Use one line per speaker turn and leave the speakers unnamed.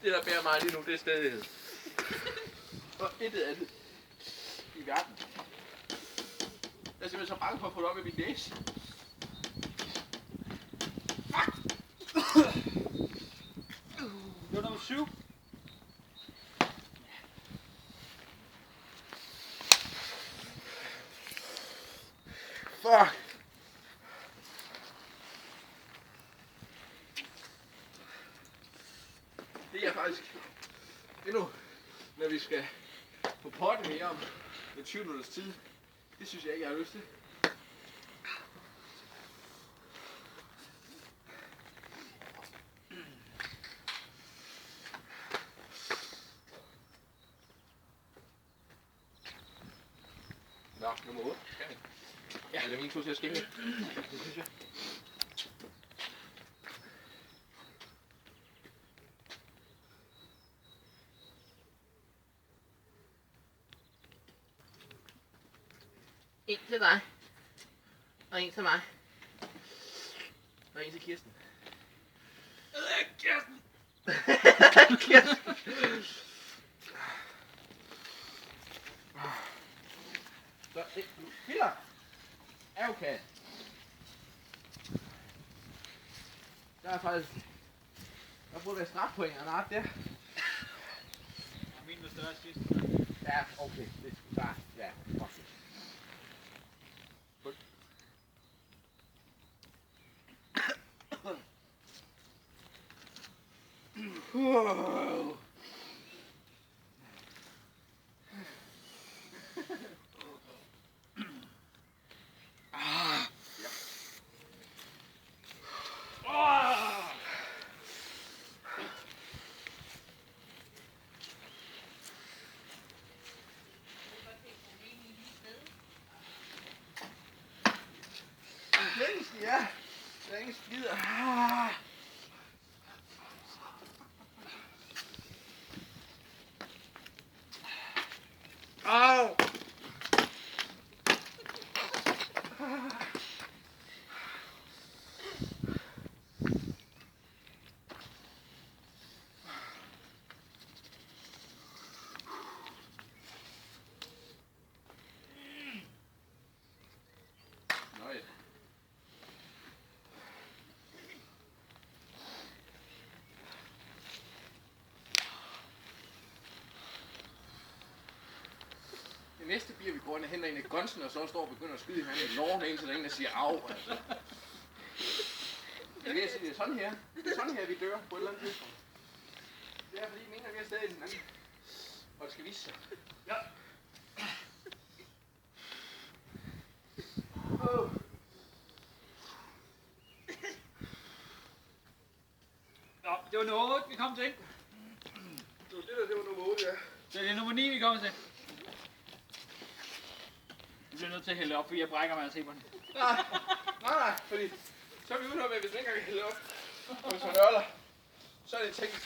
Det der bærer mig lige nu, det er stedighed. Og intet andet i verden. Jeg er simpelthen så bange for at få det op i min næse. Fuck!
Det var nummer 7.
Fuck! Det er faktisk endnu, når vi skal på potten mere om 20 minutters tid. Det synes jeg ikke, jeg har lyst til. Nå, nummer 8. Skal vi? Ja, det er min tur til at skænke. Det synes jeg. En til dig. Og en til mig. Og en til Kirsten. Kirsten! Kirsten! Så, Peter! Er okay. Der er faktisk... Der burde være strafpoint eller noget der.
Min var større sidst.
Ja, okay. Det er der. Ja, okay. Ja, der er ingen skider. Au! Nej. Det næste bliver, vi går ind og henter en af gunsen, og så står og begynder at skyde hinanden i lårene, indtil der er ingen, der siger af. Altså. Jeg vil sige, det er sådan her. Det er sådan her, vi dør på et eller andet tidspunkt. Det er fordi, vi mener, vi er stadig i den anden. Og det skal vise sig. Ja.
Nå, det var nummer 8, vi kom til.
Det var nummer 8, ja.
Så det er nummer 9, vi kommer til. Vi bliver nødt til at hælde op, fordi jeg brækker mig at se på den.
Nej, fordi så er vi ude med, at hvis man ikke engang kan hælde op, og hvis man nørler, så er det teknisk